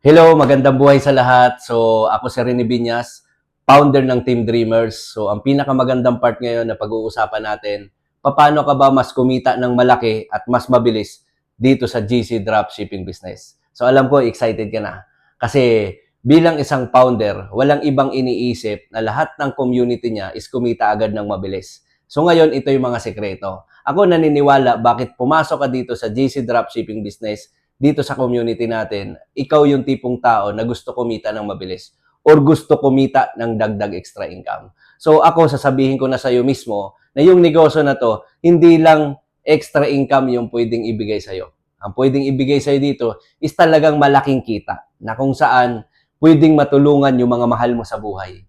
Hello, magandang buhay sa lahat. So, ako si Rene Biñas, founder ng Team Dreamers. So, ang pinakamagandang part ngayon na pag-uusapan natin, paano ka ba mas kumita ng malaki at mas mabilis dito sa GC Dropshipping Business? So, alam ko, excited ka na. Kasi bilang isang founder, walang ibang iniisip na lahat ng community niya is kumita agad ng mabilis. So, ngayon, ito yung mga sekreto. Ako naniniwala bakit pumasok ka dito sa GC Dropshipping Business dito sa community natin, ikaw yung tipong tao na gusto kumita ng mabilis or gusto kumita ng dagdag extra income. So ako, sasabihin ko na sa iyo mismo na yung negosyo na to, hindi lang extra income yung pwedeng ibigay sa iyo. Ang pwedeng ibigay sa iyo dito is talagang malaking kita na kung saan pwedeng matulungan yung mga mahal mo sa buhay.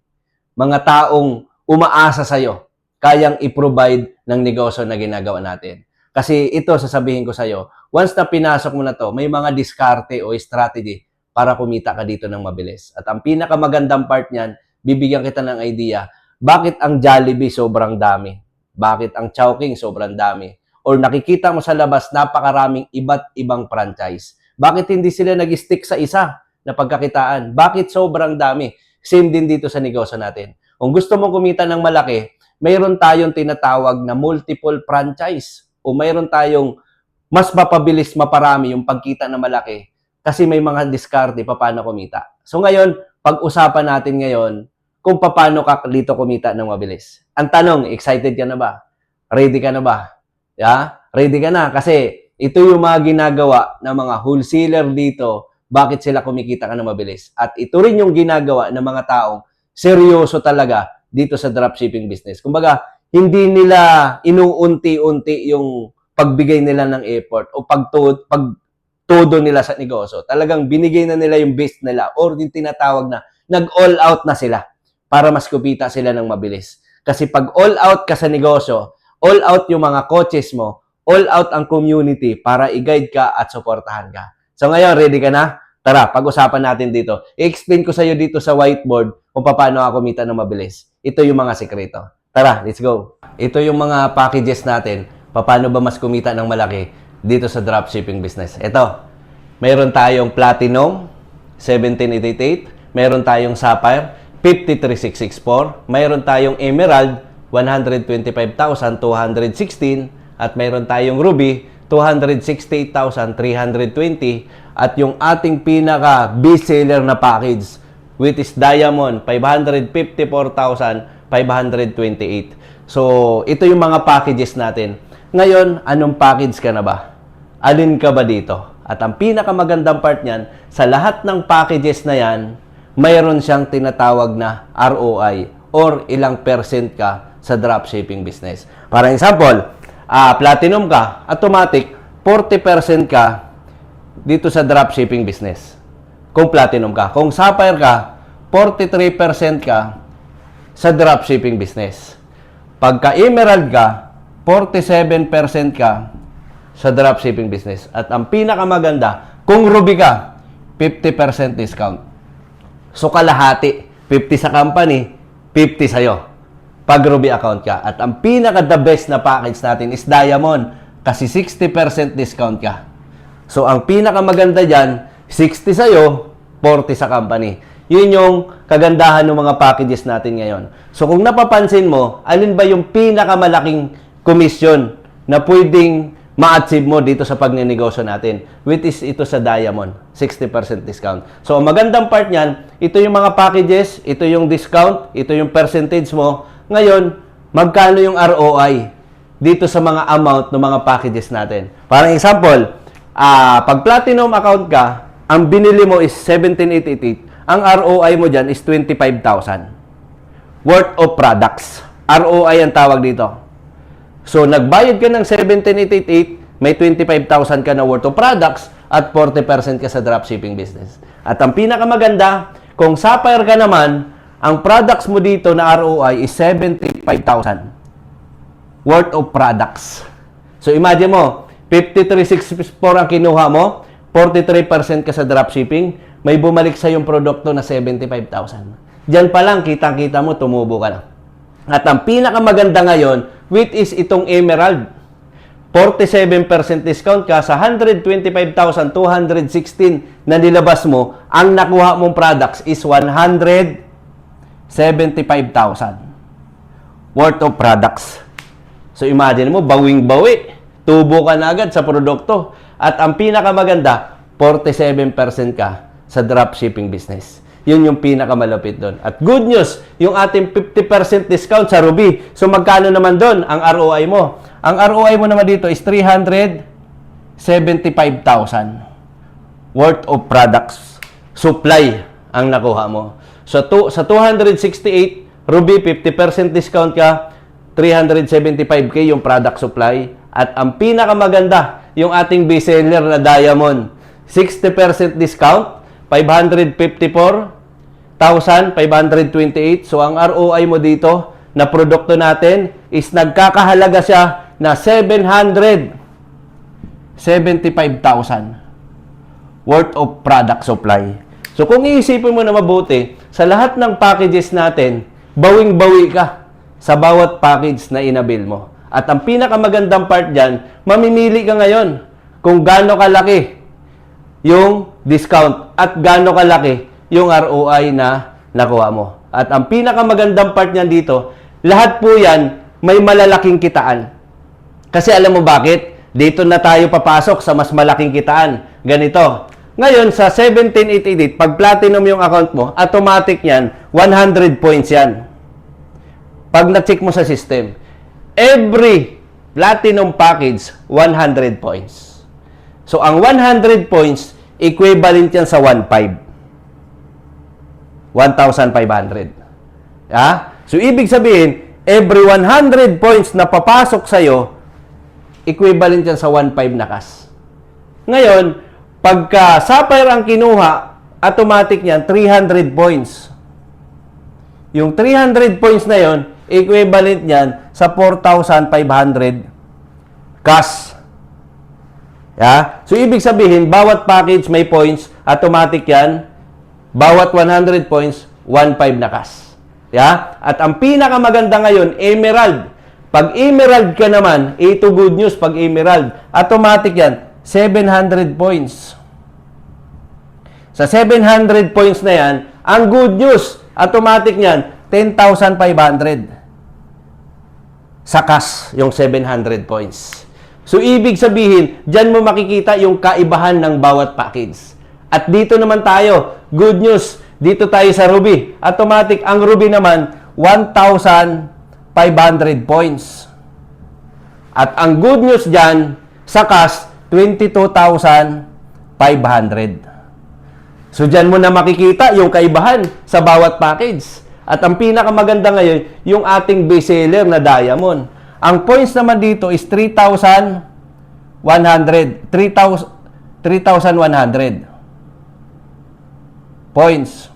Mga taong umaasa sa iyo, kayang i-provide ng negosyo na ginagawa natin. Kasi ito, sasabihin ko sa iyo, once na pinasok mo na to, may mga diskarte o strategy para kumita ka dito ng mabilis. At ang pinakamagandang part niyan, bibigyan kita ng idea, bakit ang Jollibee sobrang dami? Bakit ang Chowking sobrang dami? Or nakikita mo sa labas, napakaraming iba't ibang franchise. Bakit hindi sila nag-stick sa isa na pagkakitaan? Bakit sobrang dami? Same din dito sa negosyo natin. Kung gusto mong kumita ng malaki, mayroon tayong tinatawag na multiple franchise o mayroon tayong mas mapabilis, maparami yung pagkita na malaki kasi may mga diskarte paano kumita. So ngayon, pag-usapan natin ngayon kung paano ka dito kumita ng mabilis. Ang tanong, excited ka na ba? Ready ka na ba? Yeah? Ready ka na? Kasi ito yung mga ginagawa ng mga wholesaler dito, bakit sila kumikita ka ng mabilis. At ito rin yung ginagawa ng mga taong seryoso talaga dito sa dropshipping business. Kumbaga, hindi nila inuunti-unti yung pagbigay nila ng effort o pagtudo nila sa negosyo. Talagang binigay na nila yung best nila or yung tinatawag na nag-all out na sila para mas kupita sila ng mabilis. Kasi pag all out ka sa negosyo, all out yung mga coaches mo, all out ang community para i-guide ka at suportahan ka. So ngayon, ready ka na? Tara, pag-usapan natin dito. I-explain ko sa iyo dito sa whiteboard kung paano ako kumita ng mabilis. Ito yung mga sekreto. Tara, let's go. Ito yung mga packages natin. Paano ba mas kumita ng malaki dito sa dropshipping business? Ito, mayroon tayong Platinum 1788, mayroon tayong Sapphire 53664, mayroon tayong Emerald 125,216 at mayroon tayong Ruby 268,320 at yung ating pinaka best seller na package which is Diamond 554,528. So, ito yung mga packages natin. Ngayon, anong package ka na ba? Alin ka ba dito? At ang pinakamagandang part niyan, sa lahat ng packages na yan, mayroon siyang tinatawag na ROI or ilang percent ka sa dropshipping business. Para example, Platinum ka, automatic 40% ka dito sa dropshipping business. Kung Platinum ka. Kung Sapphire ka, 43% ka sa dropshipping business. Pagka Emerald ka, 47% ka sa dropshipping business. At ang pinakamaganda, kung Ruby ka, 50% discount. So kalahati, 50 sa company, 50 sa'yo. Pag Ruby account ka. At ang pinaka-the best na package natin is Diamond kasi 60% discount ka. So ang pinakamaganda dyan, 60 sa'yo, 40 sa company. Yun yung kagandahan ng mga packages natin ngayon. So kung napapansin mo, alin ba yung pinakamalaking commission na pwedeng ma-achieve mo dito sa pagnenegosyo natin? Which is ito sa Diamond, 60% discount. So ang magandang part niyan, ito yung mga packages, ito yung discount, ito yung percentage mo. Ngayon, magkano yung ROI dito sa mga amount ng mga packages natin? Parang example, pag Platinum account ka, ang binili mo is 17,888, ang ROI mo dyan is 25,000 worth of products. ROI ang tawag dito. So, nagbayad ka ng 17,888, may 25,000 ka na worth of products at 40% ka sa dropshipping business. At ang pinakamaganda, kung Sapphire ka naman, ang products mo dito na ROI is 75,000 worth of products. So, imagine mo, 53,664 ang kinuha mo, 43% ka sa dropshipping, may bumalik sa yung produkto na 75,000. Diyan pa lang, kitang-kita mo, tumubo ka na. At ang pinakamaganda ngayon, which is itong Emerald, 47% discount ka sa 125,216 na nilabas mo, ang nakuha mong products is 175,000 worth of products. So imagine mo, bawing-bawi. Tubo ka na agad sa produkto. At ang pinakamaganda, 47% ka sa dropshipping business. Yun yung pinakamalapit doon. At good news, yung ating 50% discount sa Ruby. So magkano naman doon ang ROI mo? Ang ROI mo naman dito is 375,000 worth of products. Supply ang nakuha mo. So sa 268, Ruby, 50% discount ka, 375K yung product supply. At ang pinakamaganda, yung ating bestseller na Diamond, 60% discount, 554,528. So, ang ROI mo dito na produkto natin is nagkakahalaga siya na 775,000 worth of product supply. So, kung iisipin mo na mabuti, sa lahat ng packages natin, bawing-bawi ka sa bawat package na inabil mo. At ang pinakamagandang part dyan, mamimili ka ngayon kung gaano kalaki yung discount at gaano kalaki yung ROI na nakuha mo. At ang pinakamagandang part niyan dito, lahat po yan may malalaking kitaan. Kasi alam mo bakit? Dito na tayo papasok sa mas malaking kitaan. Ganito. Ngayon, sa 17888, pag platinum yung account mo, automatic yan, 100 points yan. Pag na-check mo sa system, every platinum package, 100 points. So, ang 100 points, equivalent yan sa 1,500. Yeah? So, ibig sabihin, every 100 points na papasok sa'yo, equivalent yan sa 1,500 na cash. Ngayon, pagka Sapphire ang kinuha, automatic yan, 300 points. Yung 300 points na yon, equivalent yan sa 4,500 cash. Yeah? So, ibig sabihin, bawat package may points, automatic yan. Bawat 100 points, 1,500 na cash. Yeah? At ang pinakamaganda ngayon, Emerald. Pag Emerald ka naman, ito good news, pag Emerald, automatic yan, 700 points. Sa 700 points na yan, ang good news, automatic yan, 10,500. Sa cash, yung 700 points. So, ibig sabihin, dyan mo makikita yung kaibahan ng bawat package. At dito naman tayo, good news, dito tayo sa Ruby. Automatic, ang Ruby naman, 1,500 points. At ang good news dyan, sa cash, 22,500. So, dyan mo na makikita yung kaibahan sa bawat package. At ang pinakamaganda ngayon, yung ating bestseller na Diamond. Ang points naman dito is 3,100. 3,100 points.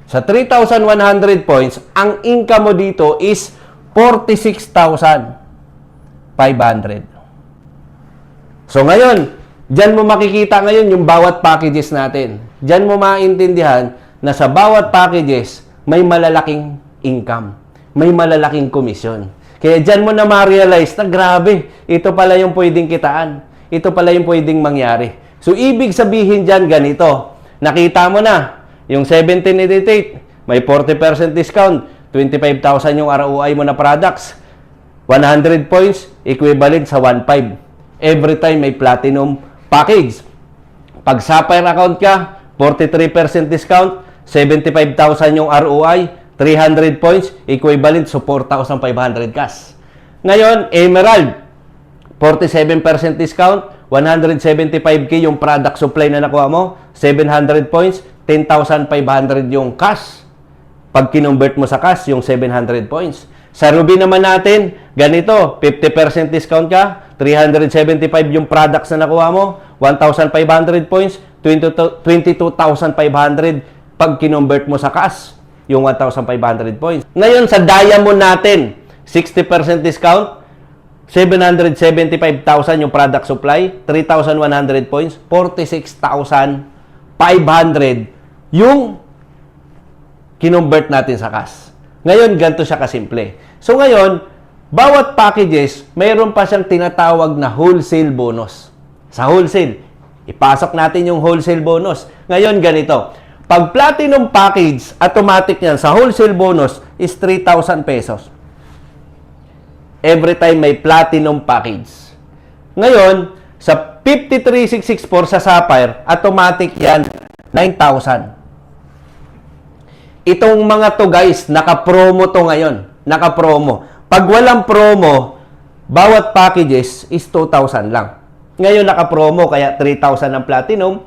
Sa 3,100 points, ang income mo dito is 46,500. So ngayon, dyan mo makikita ngayon yung bawat packages natin. Dyan mo maintindihan na sa bawat packages, may malalaking income. May malalaking komisyon. Kaya dyan mo na ma-realize na grabe, ito pala yung pwedeng kitaan. Ito pala yung pwedeng mangyari. So, ibig sabihin dyan ganito. Nakita mo na, yung 1788, may 40% discount, 25,000 yung ROI mo na products. 100 points, equivalent sa 1,500. Every time may platinum package. Pag Sapphire account ka, 43% discount, 75,000 yung ROI, 300 points, equivalent sa 4,500 cash. Ngayon, Emerald, 47% discount, 175K yung product supply na nakuha mo, 700 points, 10,500 yung cash. Pag kinonvert mo sa cash, yung 700 points. Sa Ruby naman natin, ganito, 50% discount ka, 375 yung products na nakuha mo, 1,500 points, 22,500 pag kinonvert mo sa cash, yung 1,500 points. Ngayon, sa Diamond natin, 60% discount, 775,000 yung product supply, 3,100 points, 46,500 yung kinonvert natin sa cash. Ngayon, ganito siya kasimple. So ngayon, bawat packages, mayroon pa siyang tinatawag na wholesale bonus. Sa wholesale, ipasok natin yung wholesale bonus. Ngayon, ganito. Pag platinum package, automatic yan sa wholesale bonus is 3,000 pesos. Every time may platinum package. Ngayon, sa 53664 sa Sapphire, automatic yan 9,000. Itong mga to guys, naka-promo to ngayon. Naka-promo. Pag walang promo, bawat packages is 2,000 lang. Ngayon naka-promo, kaya 3,000 ang platinum.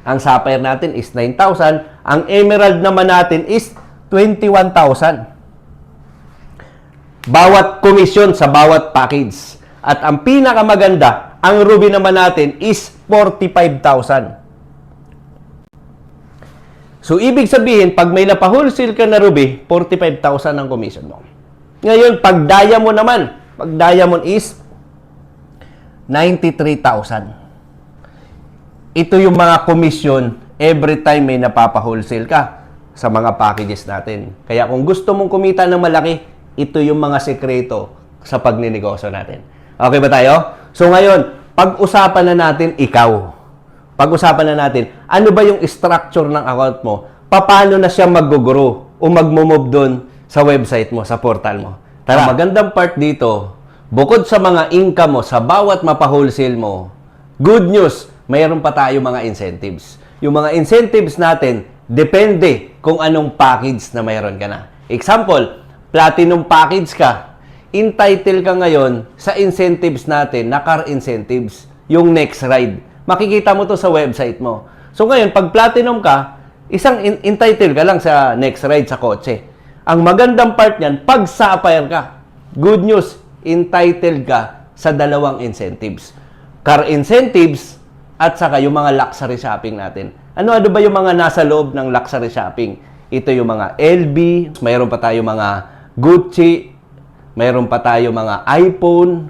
Ang Sapphire natin is 9,000. Ang Emerald naman natin is 21,000. Bawat komisyon sa bawat package. At ang pinakamaganda, ang Ruby naman natin is 45,000. So, ibig sabihin, pag may napa-wholesale ka na Ruby, 45,000 ang commission mo. Ngayon, pag Diamond naman, pag Diamond is 93,000. Ito yung mga commission every time may napapa-wholesale ka sa mga packages natin. Kaya kung gusto mong kumita ng malaki, ito yung mga sekreto sa pagninegosyo natin. Okay ba tayo? So, ngayon, pag-usapan na natin ikaw. Pag-usapan na natin, ano ba yung structure ng account mo? Paano na siya mag-grow o mag-move doon sa website mo, sa portal mo? Tara, ang magandang part dito, bukod sa mga income mo, sa bawat mapa-wholesale mo, good news, mayroon pa tayo mga incentives. Yung mga incentives natin, depende kung anong package na mayroon ka na. Example, platinum package ka, entitled ka ngayon sa incentives natin, na car incentives, yung next ride. Makikita mo to sa website mo. So ngayon, pag platinum ka, isang entitled ka lang sa next ride sa kotse. Ang magandang part niyan, pag Sapphire ka, good news, entitled ka sa dalawang incentives. Car incentives at saka yung mga luxury shopping natin. Ano ba yung mga nasa loob ng luxury shopping? Ito yung mga LV, mayroon pa tayo mga Gucci, mayroon pa tayo mga iPhone,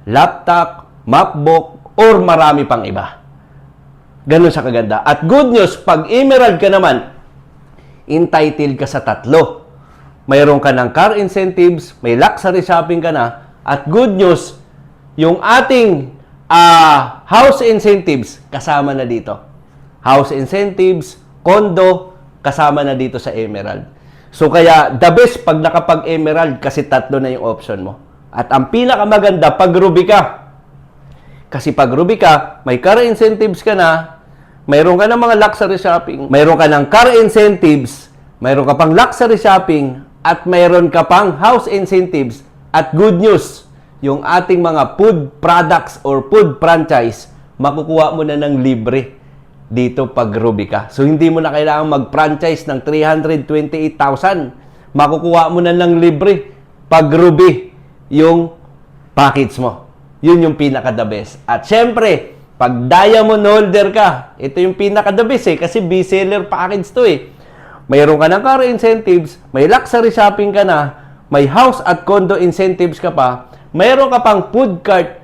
laptop, MacBook, or marami pang iba. Ganun siya kaganda. At good news, pag Emerald ka naman, entitled ka sa tatlo. Mayroon ka ng car incentives, may luxury shopping ka na, at good news, yung ating house incentives, kasama na dito. House incentives, condo, kasama na dito sa Emerald. So kaya, the best pag nakapag-Emerald, kasi tatlo na yung option mo. At ang pinakamaganda, pag Ruby ka, kasi pag Ruby ka, may car incentives ka na, mayroon ka ng mga luxury shopping, mayroon ka ng car incentives, mayroon ka pang luxury shopping, at mayroon ka pang house incentives. At good news, yung ating mga food products or food franchise, makukuha mo na ng libre dito pag Ruby ka. So, hindi mo na kailangan mag-franchise ng 328,000. Makukuha mo na ng libre pag Ruby yung package mo. Yun yung pinaka-the best. At syempre, pag diamond holder ka, ito yung pinaka-the best kasi B-seller package to Mayroon ka ng car incentives, may luxury shopping ka na, may house at condo incentives ka pa, mayroon ka pang food cart,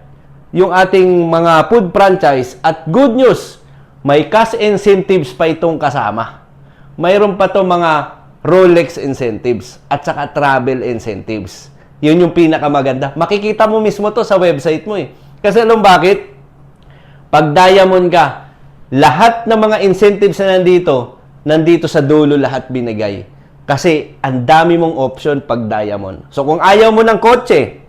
yung ating mga food franchise, at good news, may cash incentives pa itong kasama. Mayroon pa to mga Rolex incentives at saka travel incentives. Yun yung pinakamaganda. Makikita mo mismo to sa website mo Kasi alam bakit? Pag diamond ka, lahat ng mga incentives na nandito sa dulo lahat binigay. Kasi ang dami mong option pag diamond. So kung ayaw mo ng kotse,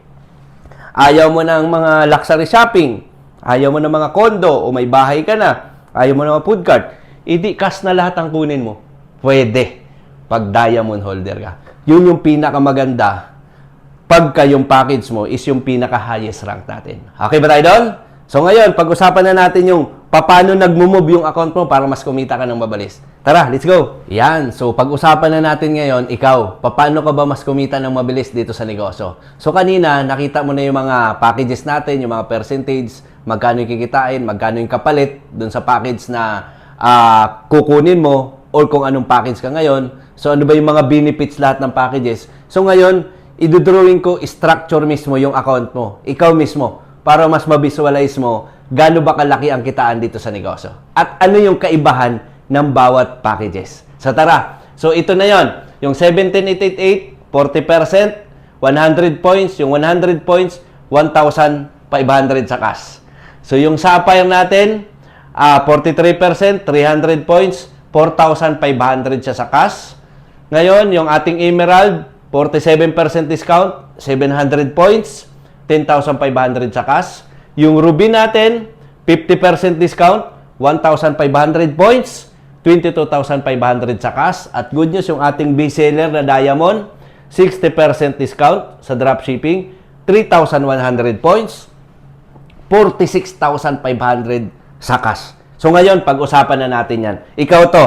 ayaw mo ng mga luxury shopping, ayaw mo ng mga condo o may bahay ka na, ayaw mo ng mga food cart, hindi cash na lahat ang kunin mo. Pwede pag diamond holder ka. Yun yung pinakamaganda pagka yung package mo is yung pinaka-highest rank natin. Okay ba tayo doon? So ngayon, pag-usapan na natin yung paano nag-move yung account mo para mas kumita ka ng mabalis. Tara, let's go! Yan, so pag-usapan na natin ngayon, ikaw, paano ka ba mas kumita ng mabilis dito sa negosyo? So kanina, nakita mo na yung mga packages natin, yung mga percentage, magkano yung kikitain, magkano yung kapalit dun sa package na kukunin mo or kung anong package ka ngayon. So ano ba yung mga benefits lahat ng packages? So ngayon, idodrawing ko structure mismo yung account mo. Ikaw mismo. Para mas ma-visualize mo gaano ba kalaki ang kitaan dito sa negosyo. At ano yung kaibahan ng bawat packages. So tara. So ito na yon. Yung 17,888, 40%. 100 points. Yung 100 points, 1,500 sa cash. So, yung Sapphire natin, 43%, 300 points, 4,500 siya sa cash. Ngayon, yung ating Emerald, 47% discount, 700 points, 10,500 sa cash. Yung Ruby natin, 50% discount, 1,500 points, 22,500 sa cash. At good news, yung ating bestseller na Diamond, 60% discount sa dropshipping, 3,100 points, 46,500 sa cash. So ngayon, pag-usapan na natin yan. Ikaw to,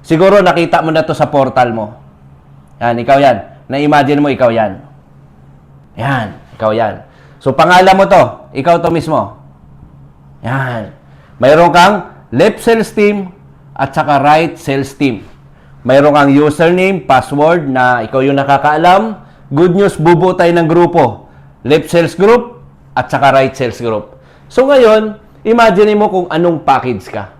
siguro nakita mo na to sa portal mo. Yan, ikaw yan. Na-imagine mo, ikaw yan. Yan, ikaw yan. So pangalan mo to, ikaw to mismo. Yan. Mayroon kang left sales team at saka right sales team. Mayroon kang username, password na ikaw yung nakakaalam. Good news, bubuo tayo ng grupo. Left sales group at saka right sales group. So ngayon, imagine mo kung anong package ka.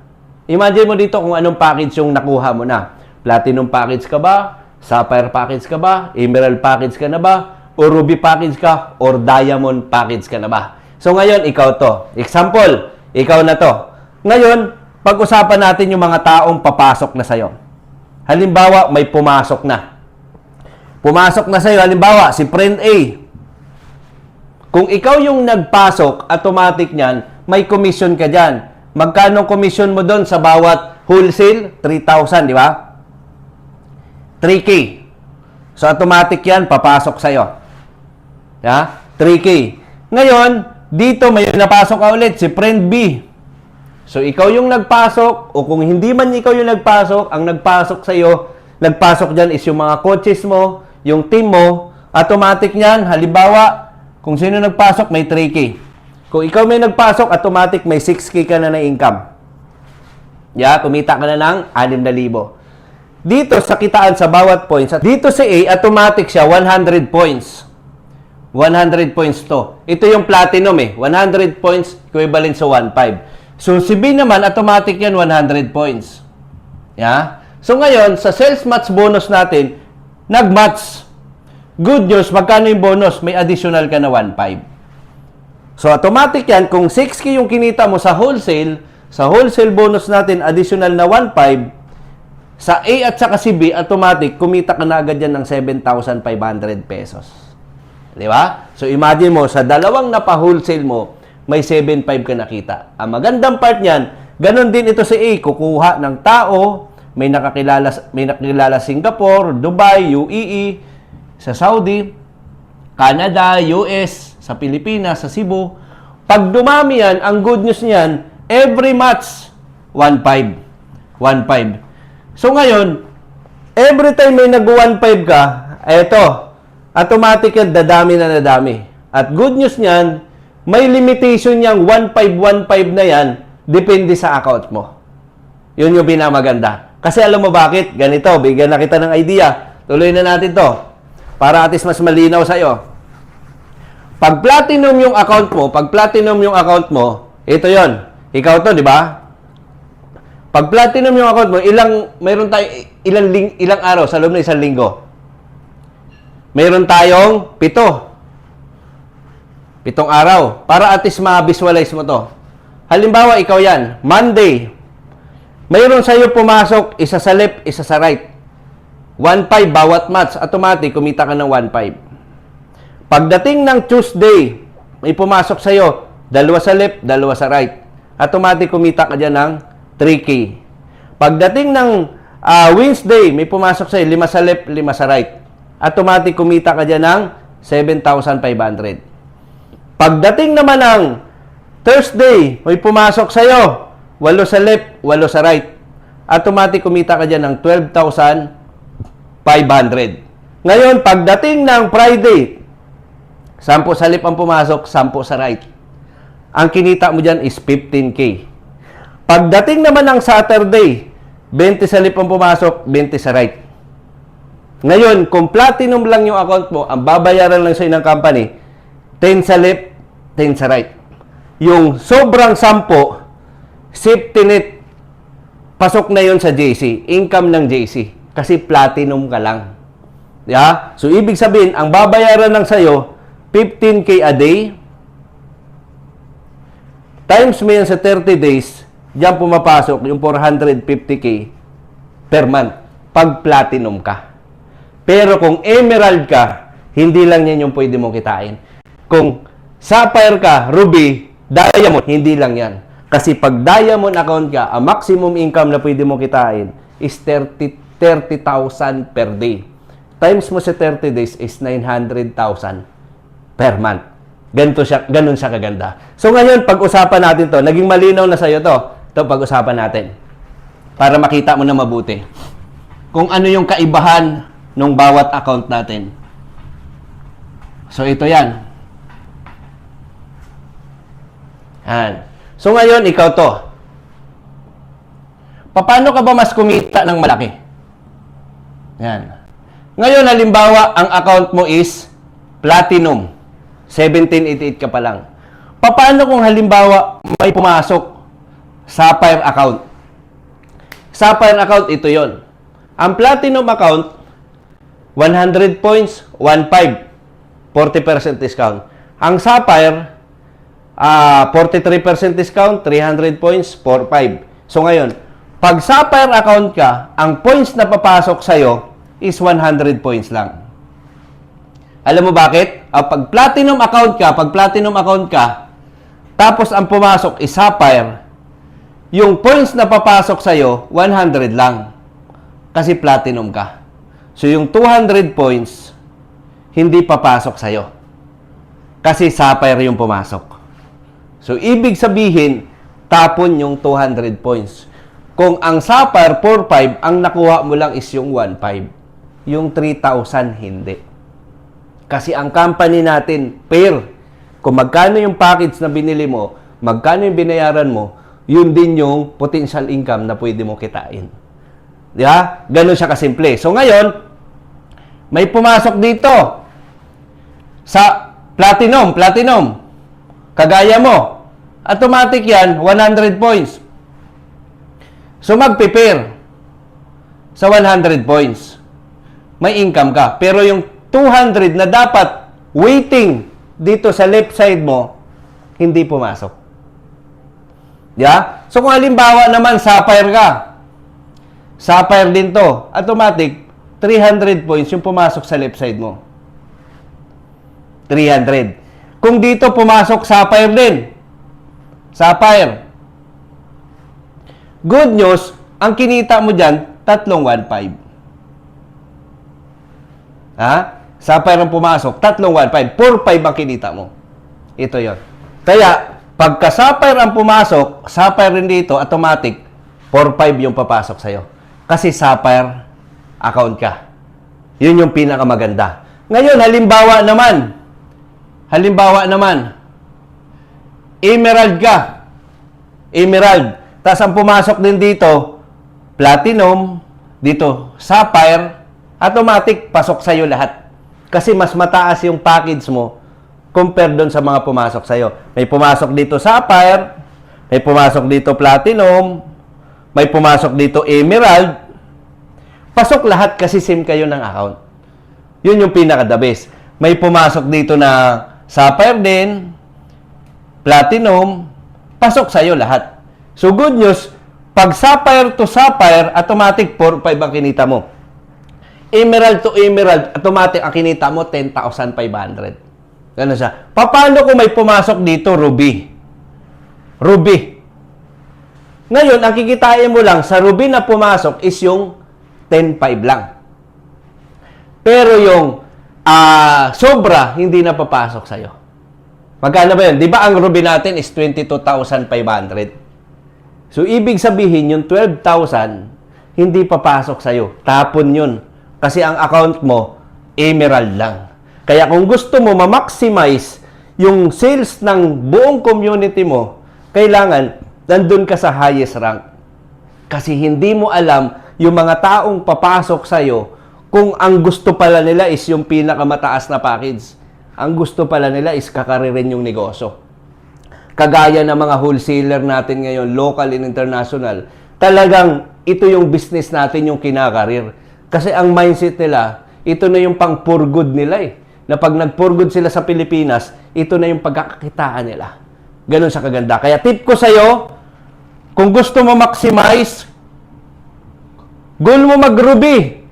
Imagine mo dito kung anong package yung nakuha mo na. Platinum package ka ba? Sapphire package ka ba? Emerald package ka na ba? O Ruby package ka? Or Diamond package ka na ba? So ngayon, ikaw to. Example, ikaw na to. Ngayon, pag-usapan natin yung mga taong papasok na sa'yo. Halimbawa, may pumasok na. Pumasok na sa'yo, halimbawa, si friend A. Kung ikaw yung nagpasok, automatic niyan, may commission ka dyan. Magkano commission mo doon sa bawat wholesale? 3,000, di ba? 3K. So, automatic yan, papasok sa'yo. Ya? 3K. Ngayon, dito may napasok ka ulit, si friend B. So, ikaw yung nagpasok, o kung hindi man ikaw yung nagpasok, ang nagpasok sa'yo, nagpasok dyan is yung mga coaches mo, yung team mo, automatic yan, halimbawa, kung sino nagpasok, may 3K. Kung ikaw may nagpasok, automatic may 6K ka na na income. Kumita ka na ng 6,000. Dito, sa kitaan sa bawat points, dito sa A, automatic siya, 100 points. 100 points to. Ito yung platinum 100 points, equivalent sa 1.5. So, si B naman, automatic yan, 100 points. So, ngayon, sa sales match bonus natin, nag-match. Good news, magkano yung bonus? May additional ka na 1.5. So, automatic yan, kung 6K yung kinita mo sa wholesale bonus natin, additional na 1.5, sa A at saka si B, automatic, kumita ka na agad yan ng 7,500 pesos. Di ba? So, imagine mo, sa dalawang napa-wholesale mo, may 7.5 ka nakita. Ang magandang part niyan, ganun din ito si A, kukuha ng tao, may nakakilala Singapore, Dubai, UAE, sa Saudi, Canada, US, sa Pilipinas, sa Cebu. Pag dumami yan, ang good news niyan, every match, 1.5. 1.5. So ngayon, every time may nag-1.5 ka, eto, automatic yan, dadami na nadami. At good news niyan, may limitation niyang 1.5 na yan, depende sa account mo. Yun yung pinamaganda. Kasi alam mo bakit? Ganito, bigyan na kita ng idea. Tuloy na natin to. Para at least mas malinaw sa'yo. Pag platinum yung account mo, ito yon. Ikaw to, di ba? Pag platinum yung account mo, ilang araw sa loob ng isang linggo? Mayroon tayong 7 araw. Para at least ma-visualize mo to. Halimbawa, ikaw yan. Monday. Mayroon sa'yo pumasok, isa sa left, isa sa right. 1.5 bawat match. Automatic, kumita ka ng 1.5. Pagdating ng Tuesday, may pumasok sa'yo, 2 sa left, 2 sa right. Automatic, kumita ka dyan ng 3K. Pagdating ng Wednesday, may pumasok sa'yo, 5 sa left, 5 sa right. Automatic, kumita ka dyan ng 7,500. Pagdating naman ng Thursday, may pumasok sa'yo, 8 sa left, 8 sa right. Automatic, kumita ka dyan ng 12,500. Ngayon, pagdating ng Friday, 10 sa left ang pumasok, 10 sa right. Ang kinita mo dyan is 15K. Pagdating naman ng Saturday, 20 sa left ang pumasok, 20 sa right. Ngayon, kung platinum lang yung account mo, ang babayaran lang sa'yo ng company, 10 sa left, 10 sa right. Yung sobrang 10, safety net, pasok na yon sa JC. Income ng JC. Kasi platinum ka lang. Yeah? So, ibig sabihin, ang babayaran lang sa'yo, 15K a day, times mo yan sa 30 days, diyan pumapasok yung 450K per month pag platinum ka. Pero kung emerald ka, hindi lang yan yung pwede mong kitain. Kung sapphire ka, ruby, diamond, hindi lang yan. Kasi pag diamond account ka, ang maximum income na pwede mong kitain is 30,000 per day. Times mo sa 30 days is 900,000 per month. Ganun siya kaganda. So ngayon, pag-usapan natin to, naging malinaw na sa'yo to. Ito, pag-usapan natin. Para makita mo na mabuti. Kung ano yung kaibahan ng bawat account natin. So ito yan. Yan. So ngayon, ikaw to. Paano ka ba mas kumita ng malaki? Yan. Ngayon, halimbawa, ang account mo is platinum. 1788 ka pa lang. Paano kung halimbawa may pumasok sapphire account? Sapphire account, ito yon. Ang platinum account, 100 points, 1.5. 40% discount. Ang sapphire, 43% discount, 300 points, 4.5. So ngayon, pag sapphire account ka, ang points na papasok sa'yo is 100 points lang. Alam mo bakit? Pag platinum account ka, tapos ang pumasok is sapphire, yung points na papasok sa'yo, 100 lang. Kasi platinum ka. So yung 200 points, hindi papasok sa'yo. Kasi sapphire yung pumasok. So ibig sabihin, tapon yung 200 points. Kung ang sapphire 4.5, ang nakuha mo lang is yung 1.5. Yung 3,000, hindi. Kasi ang company natin, pair. Kung magkano yung package na binili mo, magkano yung binayaran mo, yun din yung potential income na pwede mo kitain. Di ba? Ganun siya kasimple. So ngayon, may pumasok dito sa platinum. Kagaya mo. Automatic yan, 100 points. So mag-prepare sa 100 points. May income ka. Pero yung 200 na dapat waiting dito sa left side mo, hindi pumasok. Yeah? So kung halimbawa naman sapphire ka, sapphire din to, automatic 300 points yung pumasok sa left side mo. 300. Kung dito pumasok sapphire din, sapphire. Good news, ang kinita mo dyan, 315. Ha? Sapphire ang pumasok, 315. 4.5 ang kinita mo. Ito yon. Kaya, pagka sapphire ang pumasok, sapphire rin dito, automatic, 4.5 yung papasok sa'yo. Kasi sapphire account ka. Yun yung pinakamaganda. Ngayon, halimbawa naman, emerald ka. Emerald. Tapos ang pumasok din dito, platinum, dito, sapphire, automatic, pasok sa'yo lahat. Kasi mas mataas yung package mo compared doon sa mga pumasok sa'yo. May pumasok dito sapphire, may pumasok dito platinum, may pumasok dito emerald. Pasok lahat kasi same kayo ng account. Yun yung pinaka-the best. May pumasok dito na sapphire din, platinum, pasok sa'yo lahat. So good news, pag sapphire to sapphire, automatic 4.5 ang kinita mo. Emerald to emerald, automatic ang kinita mo 10,500. Ganun siya. Paano kung may pumasok dito, ruby? Ruby. Ngayon, ang kikitain mo lang sa ruby na pumasok is yung 10.5 lang. Pero yung sobra, hindi na papasok sa'yo. Magkano ba yun? Di ba ang ruby natin is 22,500? So, ibig sabihin, yung 12,000, hindi papasok sa'yo. Tapon yun. Kasi ang account mo, emerald lang. Kaya kung gusto mo ma-maximize yung sales ng buong community mo, kailangan nandun ka sa highest rank. Kasi hindi mo alam yung mga taong papasok sa'yo kung ang gusto pala nila is yung pinakamataas na package. Ang gusto pala nila is kakaririn yung negosyo. Kagaya ng mga wholesaler natin ngayon, local and international, talagang ito yung business natin yung kinakarir. Kasi ang mindset nila, ito na yung pang for good nila eh. Na pag nag-for good sila sa Pilipinas, ito na yung pagkakakitaan nila. Ganun sa kaganda. Kaya tip ko sa'yo, kung gusto mo maximize, goal mo mag-Ruby.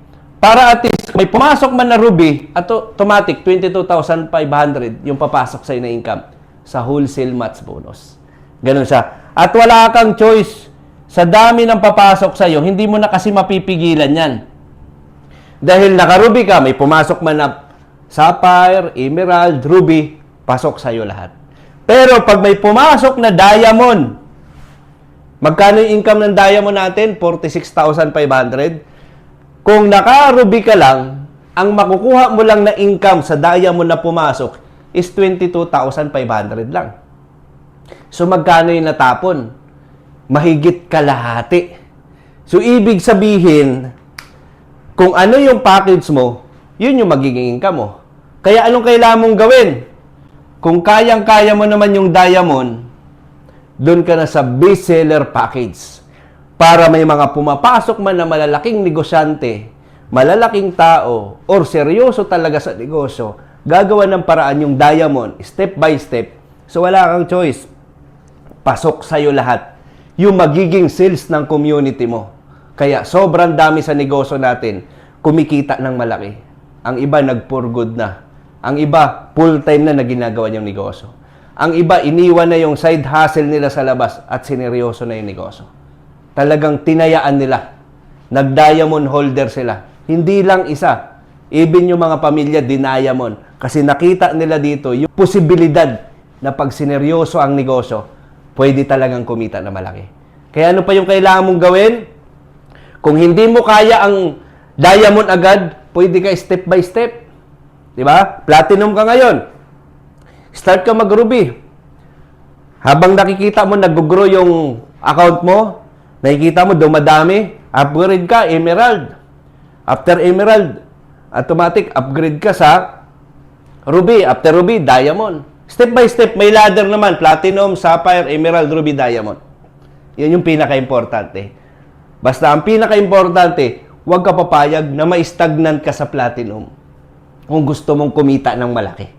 Para at least, may pumasok man na Ruby, at automatic, 22,500 yung papasok sa'yo na income sa wholesale match bonus. Ganun siya. At wala kang choice. Sa dami ng papasok sa'yo, hindi mo na kasi mapipigilan yan. Dahil naka-Ruby ka, may pumasok man na Sapphire, Emerald, Ruby, pasok sa'yo lahat. Pero pag may pumasok na Diamond, magkano yung income ng Diamond natin? 46,500. Kung naka-Ruby ka lang, ang makukuha mo lang na income sa Diamond na pumasok is 22,500 lang. So magkano yung natapon? Mahigit kalahati. So ibig sabihin, kung ano yung package mo, yun yung magiging income mo. Kaya anong kailangan mong gawin? Kung kayang-kaya mo naman yung Diamond, doon ka na sa base seller package. Para may mga pumapasok man na malalaking negosyante, malalaking tao, or seryoso talaga sa negosyo, gagawa ng paraan yung Diamond, step by step. So wala kang choice. Pasok sa'yo lahat. Yung magiging sales ng community mo. Kaya sobrang dami sa negosyo natin, kumikita ng malaki. Ang iba nag-for good na. Ang iba, full-time na ginagawa niyang negosyo. Ang iba, iniwan na yung side hustle nila sa labas at sineryoso na yung negosyo. Talagang tinayaan nila. Nag-diamond holder sila. Hindi lang isa. Even yung mga pamilya, dinayamon. Kasi nakita nila dito yung posibilidad na pag sineryoso ang negosyo, pwede talagang kumita na malaki. Kaya ano pa yung kailangan mong gawin? Kung hindi mo kaya ang diamond agad, pwede ka step by step. Diba? Platinum ka ngayon. Start ka mag-Ruby. Habang nakikita mo, nag-grow yung account mo, nakikita mo, dumadami, upgrade ka, Emerald. After Emerald, automatic, upgrade ka sa Ruby. After Ruby, Diamond. Step by step, may ladder naman. Platinum, Sapphire, Emerald, Ruby, Diamond. Yan yung pinaka-importante. Basta ang pinaka-importante, huwag ka papayag na ma-stagnant ka sa Platinum kung gusto mong kumita ng malaki.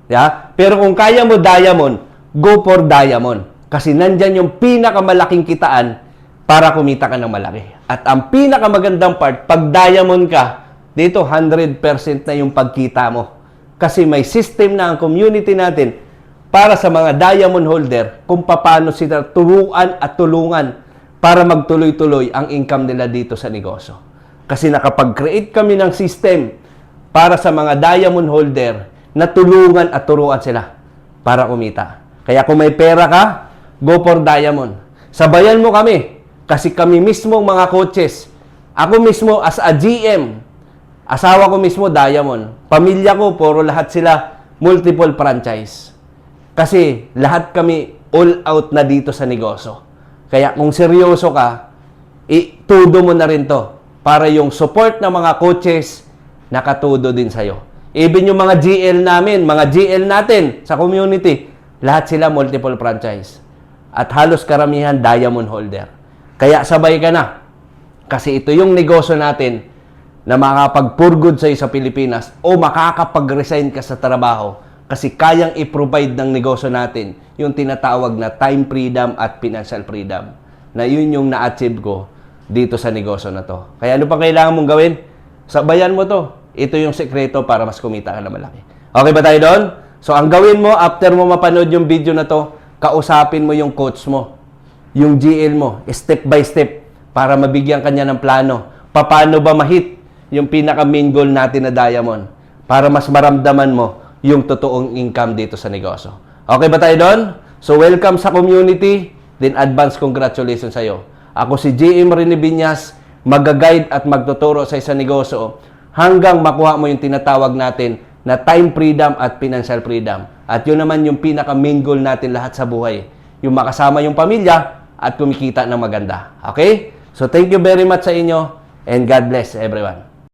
Yeah? Pero kung kaya mo Diamond, go for Diamond. Kasi nandyan yung pinakamalaking kitaan para kumita ka ng malaki. At ang pinakamagandang part, pag Diamond ka, dito 100% na yung pagkita mo. Kasi may system na ang community natin para sa mga Diamond holder kung paano sila turuan at tulungan para magtuloy-tuloy ang income nila dito sa negosyo. Kasi nakapag-create kami ng system para sa mga Diamond holder na tulungan at turuan sila para kumita. Kaya kung may pera ka, go for Diamond. Sabayan mo kami kasi kami mismo mga coaches. Ako mismo as a GM, asawa ko mismo Diamond. Pamilya ko, puro lahat sila multiple franchise. Kasi lahat kami all out na dito sa negosyo. Kaya kung seryoso ka, itudo mo na rin to para yung support ng mga coaches nakatudo din sa'yo. Even yung mga GL namin, mga GL natin sa community, lahat sila multiple franchise. At halos karamihan Diamond holder. Kaya sabay ka na. Kasi ito yung negosyo natin na makakapag-for good sa'yo sa Pilipinas o makakapag-resign ka sa trabaho kasi kayang i-provide ng negosyo natin yung tinatawag na time freedom at financial freedom. Na yun yung na-achieve ko dito sa negosyo na to. Kaya ano pa kailangan mong gawin? Sabayan mo to. Ito yung sekreto para mas kumita ka na malaki. Okay ba tayo doon? So, ang gawin mo, after mo mapanood yung video na to, kausapin mo yung coach mo, yung GL mo, step by step, para mabigyan kanya ng plano. Paano ba ma-hit yung pinaka-main goal natin na Diamond? Para mas maramdaman mo yung totoong income dito sa negosyo. Okay ba tayo doon? So, welcome sa community, then advance congratulations sa'yo. Ako si GM Rene Biñas, mag-guide at magtuturo sa isang negosyo hanggang makuha mo yung tinatawag natin na time freedom at financial freedom. At yun naman yung pinaka-main goal natin lahat sa buhay. Yung makasama yung pamilya at kumikita ng maganda. Okay? So thank you very much sa inyo and God bless everyone.